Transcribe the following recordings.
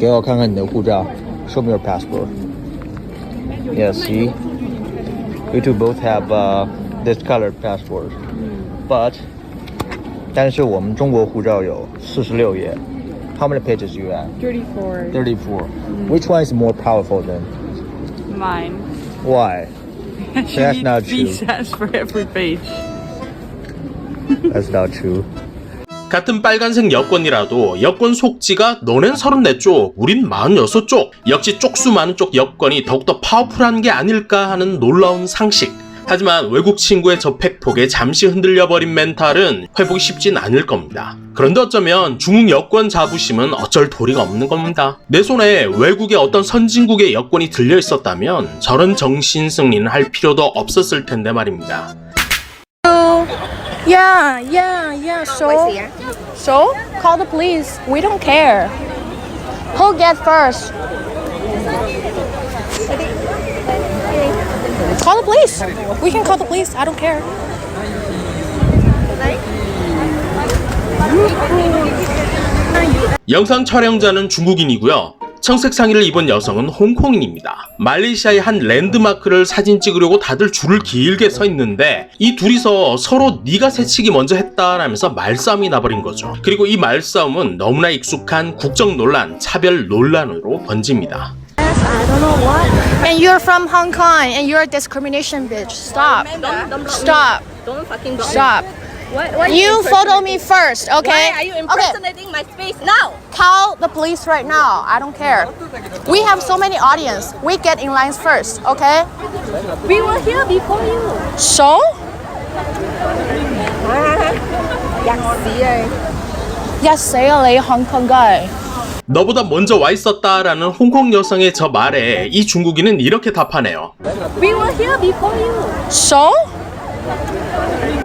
给我看看你的护照 Show me your passport. Yeah, see? You two both have this colored passport. But 但是我们中国护照有46页 How many pages do you have? 34. 34. Which one is more powerful then? Mine. Why? That's not true. Visas for every page. That's not true. 같은 빨간색 여권이라도 여권 속지가 너넨 34쪽, 우린 46쪽. 역시 쪽수 많은 쪽 여권이 더욱더 파워풀한 게 아닐까 하는 놀라운 상식. 하지만 외국 친구의 저 팩폭에 잠시 흔들려버린 멘탈은 회복이 쉽진 않을 겁니다. 그런데 어쩌면 중국 여권 자부심은 어쩔 도리가 없는 겁니다. 내 손에 외국의 어떤 선진국의 여권이 들려 있었다면 저런 정신 승리는 할 필요도 없었을 텐데 말입니다. Yeah. So call the police. We don't care. Who'll get first? Call the police. We can call the police. I don't care. 영상 촬영자는 중국인이고요. 청색 상의를 입은 여성은 홍콩인입니다. 말레이시아의 한 랜드마크를 사진 찍으려고 다들 줄을 길게 서 있는데 이 둘이서 서로 네가 새치기 먼저 했다라면서 말싸움이 나버린 거죠. 그리고 이 말싸움은 너무나 익숙한 국적 논란, 차별 논란으로 번집니다. I don't know what. And you're from Hong Kong and you're a discrimination bitch. Stop. Stop. Don't fucking go. Stop. What You photo me first, okay? Why are you Okay. impersonating my space now? Call the police right now. I don't care. We have so many audience. We get in lines first, okay? We were here before you. So? Yes, say a Hong Kong guy. 너보다 먼저 와 있었다라는 홍콩 여성의 저 말에 이 중국인은 이렇게 답하네요. We were here before you. So?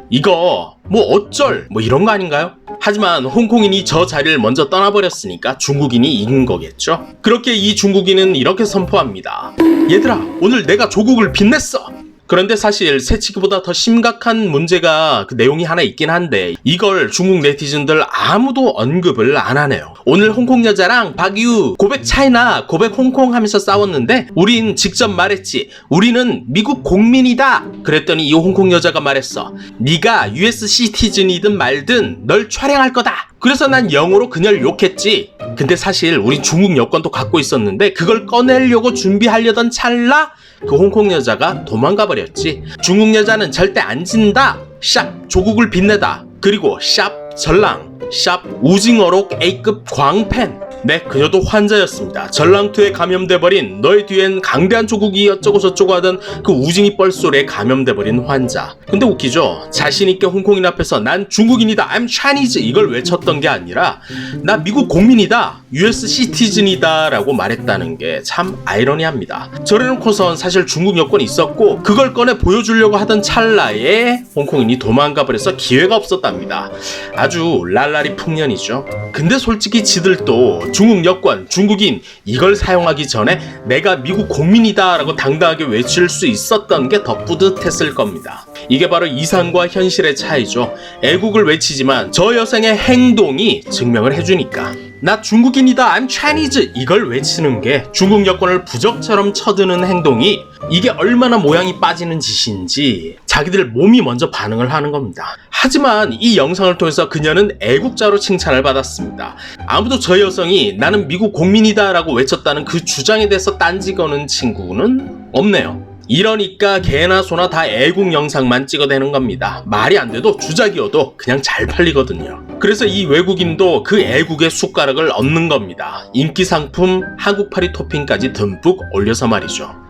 이거 뭐 어쩔 뭐 이런 거 아닌가요? 하지만 홍콩인이 저 자리를 먼저 떠나버렸으니까 중국인이 이긴 거겠죠? 그렇게 이 중국인은 이렇게 선포합니다. 얘들아, 오늘 내가 조국을 빛냈어! 그런데 사실 새치기보다 더 심각한 문제가 그 내용이 하나 있긴 한데 이걸 중국 네티즌들 아무도 언급을 안 하네요. 오늘 홍콩 여자랑 박유 고백 차이나 고백 홍콩 하면서 싸웠는데 우린 직접 말했지. 우리는 미국 국민이다. 그랬더니 이 홍콩 여자가 말했어. 네가 US 시티즌이든 말든 널 촬영할 거다. 그래서 난 영어로 그녀를 욕했지. 근데 사실 우린 중국 여권도 갖고 있었는데 그걸 꺼내려고 준비하려던 찰나 그 홍콩 여자가 도망가 버렸지. 중국 여자는 절대 안 진다. 샵 조국을 빛내다. 그리고 샵 전랑, 샵 우징어록 A급 광팬. 네, 그녀도 환자였습니다. 전랑투에 감염돼버린 너의 뒤엔 강대한 조국이 어쩌고 저쩌고 하던 그 우징이 뻘소리에 감염돼버린 환자. 근데 웃기죠? 자신있게 홍콩인 앞에서 난 중국인이다, I'm Chinese 이걸 외쳤던 게 아니라 나 미국 국민이다, US 시티즌이다 라고 말했다는 게 참 아이러니합니다. 저래놓고선 사실 중국 여권이 있었고 그걸 꺼내 보여주려고 하던 찰나에 홍콩인이 도망가버려서 기회가 없었답니다. 아주 랄라리 풍년이죠. 근데 솔직히 지들도 중국 여권, 중국인 이걸 사용하기 전에 내가 미국 국민이다 라고 당당하게 외칠 수 있었던 게 더 뿌듯했을 겁니다. 이게 바로 이상과 현실의 차이죠. 애국을 외치지만 저 여성의 행동이 증명을 해주니까. 나 중국인이다, I'm Chinese 이걸 외치는 게 중국 여권을 부적처럼 쳐드는 행동이 이게 얼마나 모양이 빠지는 짓인지 자기들 몸이 먼저 반응을 하는 겁니다. 하지만 이 영상을 통해서 그녀는 애국자로 칭찬을 받았습니다. 아무도 저 여성이 나는 미국 국민이다 라고 외쳤다는 그 주장에 대해서 딴지 거는 친구는 없네요. 이러니까 개나 소나 다 애국 영상만 찍어대는 겁니다. 말이 안 돼도 주작이어도 그냥 잘 팔리거든요. 그래서 이 외국인도 그 애국의 숟가락을 얻는 겁니다. 인기 상품 한국파리 토핑까지 듬뿍 올려서 말이죠.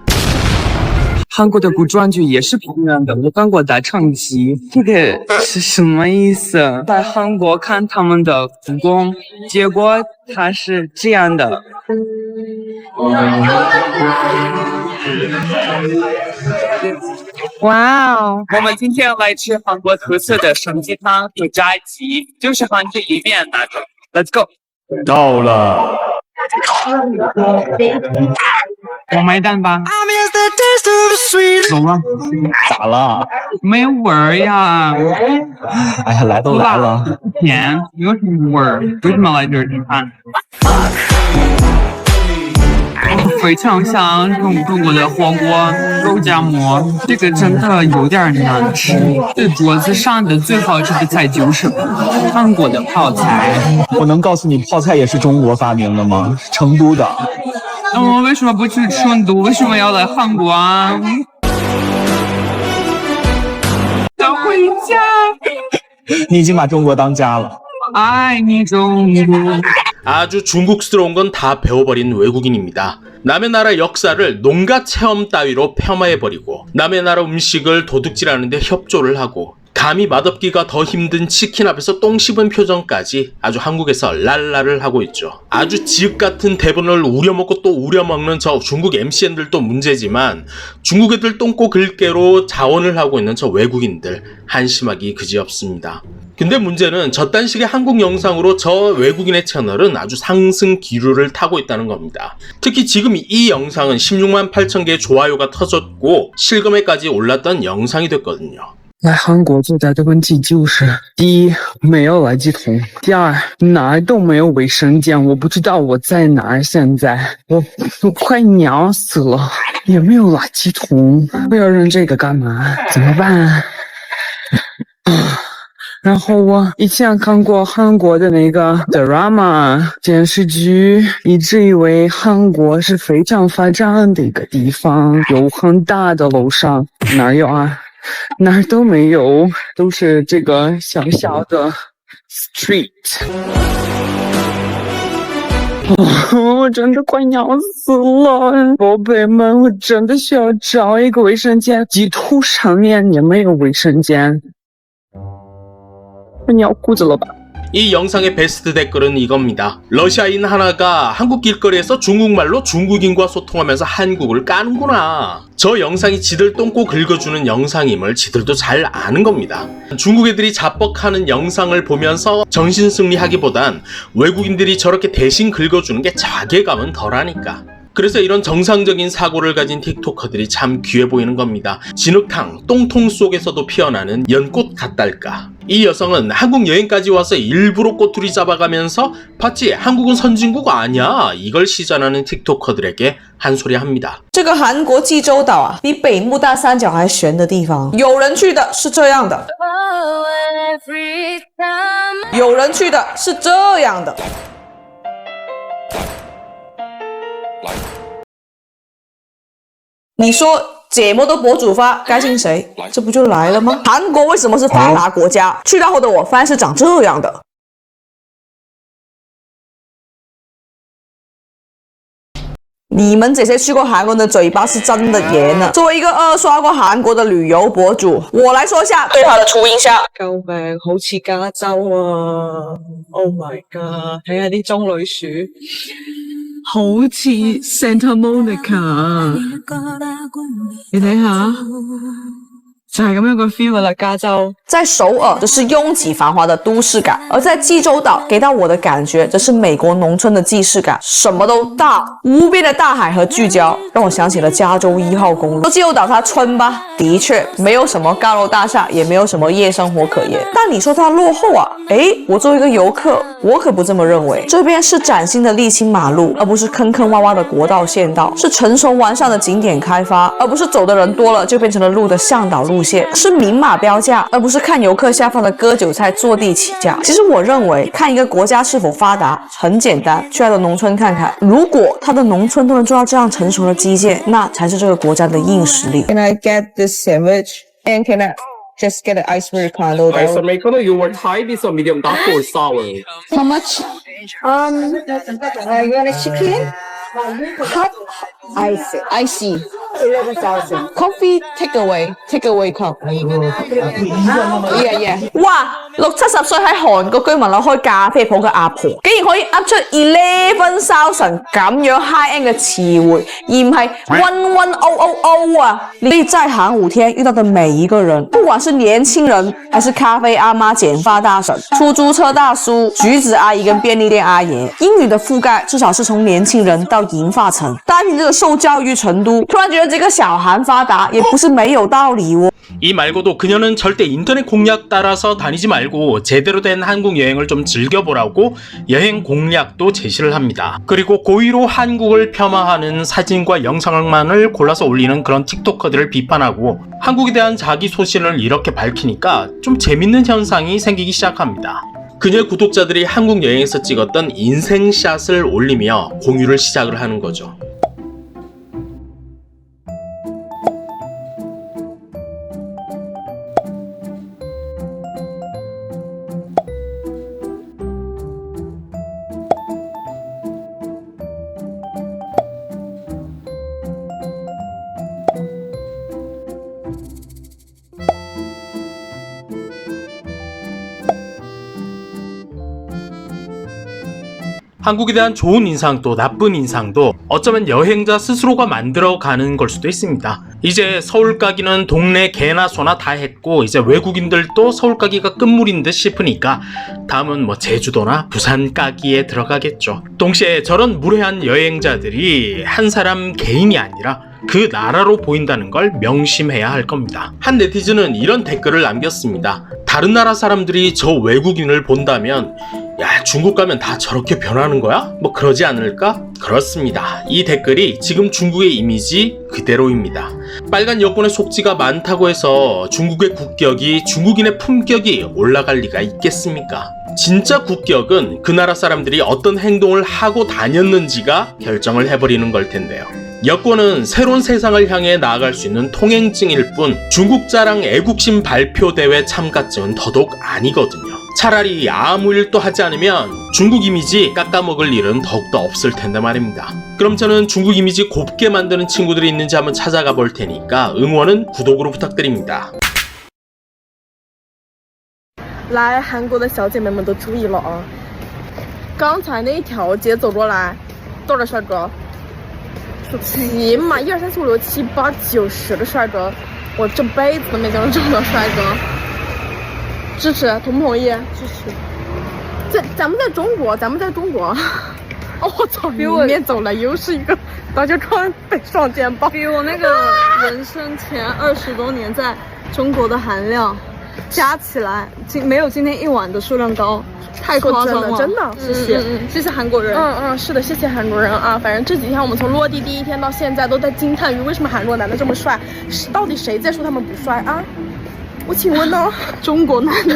韩国的古装剧也是同样的，我刚过打唱级，这个是什么意思？在韩国看他们的武功，结果他是这样的。哇哦！我们今天要来吃韩国特色的生鸡汤和炸鸡，就是韩剧里面那种。Let's go。到了。我买单吧。走吧。咋了？没味儿呀。哎呀，来都来了。甜，有什么味儿？为什么来这儿吃饭？非常像中国的火锅肉夹馍，这个真的有点难吃。这桌子上的最好吃的菜就是韩国的泡菜。我能告诉你，泡菜也是中国发明的吗？成都的。那我为什么不去成都？为什么要来韩国啊？想回家。你已经把中国当家了。爱你中国。 아주 중국스러운 건 다 배워버린 외국인입니다. 남의 나라 역사를 농가 체험 따위로 폄하해버리고 남의 나라 음식을 도둑질하는데 협조를 하고 감히 맛없기가 더 힘든 치킨 앞에서 똥 씹은 표정까지 아주 한국에서 랄라를 하고 있죠. 아주 지읒같은 대본을 우려먹고 또 우려먹는 저 중국 MCN들도 문제지만 중국 애들 똥꼬 긁개로 자원을 하고 있는 저 외국인들 한심하기 그지없습니다. 근데 문제는 저딴 식의 한국 영상으로 저 외국인의 채널은 아주 상승 기류를 타고 있다는 겁니다. 특히 지금 이 영상은 16만 8천 개의 좋아요가 터졌고 실검에까지 올랐던 영상이 됐거든요. 来韩国最大的问题就是：第一，没有垃圾桶；第二，哪儿都没有卫生间。我不知道我在哪儿，现在我快尿死了，也没有垃圾桶。我要扔这个干嘛？怎么办？然后我以前看过韩国的那个 drama 电视剧，一直以为韩国是非常发展的一个地方，有很大的楼上，哪有啊？ 哪儿都没有，都是这个小小的 street。我真的快尿死了，宝贝们，我真的需要找一个卫生间。地图上面也没有卫生间，我尿裤子了吧？ 이 영상의 베스트 댓글은 이겁니다. 러시아인 하나가 한국 길거리에서 중국말로 중국인과 소통하면서 한국을 까는구나. 저 영상이 지들 똥꼬 긁어주는 영상임을 지들도 잘 아는 겁니다. 중국 애들이 자뻑하는 영상을 보면서 정신승리하기보단 외국인들이 저렇게 대신 긁어주는 게 자괴감은 덜하니까. 그래서 이런 정상적인 사고를 가진 틱토커들이 참 귀해 보이는 겁니다. 진흙탕, 똥통 속에서도 피어나는 연꽃 같달까. 이 여성은 한국 여행까지 와서 일부러 꼬투리 잡아가면서 봤지? 한국은 선진국 아니야. 이걸 시전하는 틱토커들에게 한 소리 합니다. 这个韩国济州岛啊，比北穆大三角还悬的地方，有人去的是这样的，有人去的是这样的。 你说节目的博主发该信谁？这不就来了吗？韩国为什么是发达国家？去到后的我发现是长这样的。你们这些去过韩国的嘴巴是真的严了。作为一个2刷过韩國的旅遊博主，我來說一下對他的初印象。救命，好似加州啊 ！Oh my god！ 睇下啲棕櫚樹。 好似 Santa Monica， 你睇下，就係咁樣個 feel 啦，加州。在首爾，这是拥挤繁华的都市感；而在济州岛，给到我的感觉，这是美国农村的既视感，什么都大，无边的大海和聚焦，让我想起了加州1号公路。说济州岛它村吧，的确没有什么高楼大厦，也没有什么夜生活可言。但你说它落后啊？我作为一个游客，我可不这么认为。这边是崭新的沥青马路，而不是坑坑洼洼的国道县道；是成熟完善的景点开发，而不是走的人多了就变成了路的向导路线；是明码标价，而不是看游客下饭的割韭菜坐地起价。其实我认为，看一个国家是否发达很简单，去它的农村看看，如果它的农村都能做到这样成熟的基建，那才是这个国家的硬实力。Can I get this sandwich? And can I just get an ice americano? Ice americano, you want Thai, this or medium dark or sour? How much? You want a chicken? Hot? I see. 11,000. Coffee takeaway cup. Yeah. 哇，60-70歲喺韓國居民樓開咖啡鋪嘅阿婆，竟然可以噏出11,000咁樣 high end 嘅詞彙，而唔係11,000啊！你可以在韓5天遇到的每一個人，不管是年輕人，還是咖啡阿媽、剪髮大嬸、出租車大叔、橘子阿姨跟便利店阿爺，英語的覆蓋至少是從年輕人到銀髮層。單憑這個受教育程度，突然覺得得这个小韩发达也不是没有道理哦。 이 말고도 그녀는 절대 인터넷 공략 따라서 다니지 말고 제대로 된 한국 여행을 좀 즐겨보라고 여행 공략도 제시를 합니다. 그리고 고의로 한국을 폄하하는 사진과 영상만을 골라서 올리는 그런 틱토커들을 비판하고 한국에 대한 자기 소신을 이렇게 밝히니까 좀 재밌는 현상이 생기기 시작합니다. 그녀의 구독자들이 한국 여행에서 찍었던 인생샷을 올리며 공유를 시작을 하는 거죠. 한국에 대한 좋은 인상도 나쁜 인상도 어쩌면 여행자 스스로가 만들어가는 걸 수도 있습니다. 이제 서울 가기는 동네 개나 소나 다 했고 이제 외국인들도 서울 가기가 끝물인 듯 싶으니까 다음은 뭐 제주도나 부산 가기에 들어가겠죠. 동시에 저런 무례한 여행자들이 한 사람 개인이 아니라 그 나라로 보인다는 걸 명심해야 할 겁니다. 한 네티즌은 이런 댓글을 남겼습니다. 다른 나라 사람들이 저 외국인을 본다면 야, 중국 가면 다 저렇게 변하는 거야? 뭐 그러지 않을까? 그렇습니다. 이 댓글이 지금 중국의 이미지 그대로입니다. 빨간 여권의 속지가 많다고 해서 중국의 국격이 중국인의 품격이 올라갈 리가 있겠습니까? 진짜 국격은 그 나라 사람들이 어떤 행동을 하고 다녔는지가 결정을 해버리는 걸 텐데요. 여권은 새로운 세상을 향해 나아갈 수 있는 통행증일 뿐 중국 자랑 애국심 발표 대회 참가증은 더더욱 아니거든요. 차라리 아무 일도 하지 않으면 중국 이미지 깎아먹을 일은 더욱더 없을 텐데 말입니다. 그럼 저는 중국 이미지 곱게 만드는 친구들이 있는지 한번 찾아가 볼 테니까 응원은 구독으로 부탁드립니다. 来韩国的小姐妹们都注意了啊！刚才那一条街走过来，多少帅哥？起码1、2、3、4、5、6、7、8、9、10个帅哥，我这辈子都没见过这么多帅哥。支持，同不同意？支持。咱们在中国，咱们在中国。哦，我操！迎面走来又是一个大家穿北上肩膀，比我那个人生前20多年在中国的含量加起来，没有今天一晚的数量高，太夸张了，真的，谢谢，谢谢韩国人。是的，谢谢韩国人啊！反正这几天我们从落地第一天到现在都在惊叹于为什么韩国男的这么帅，到底谁在说他们不帅啊？我请问呢？中国男的。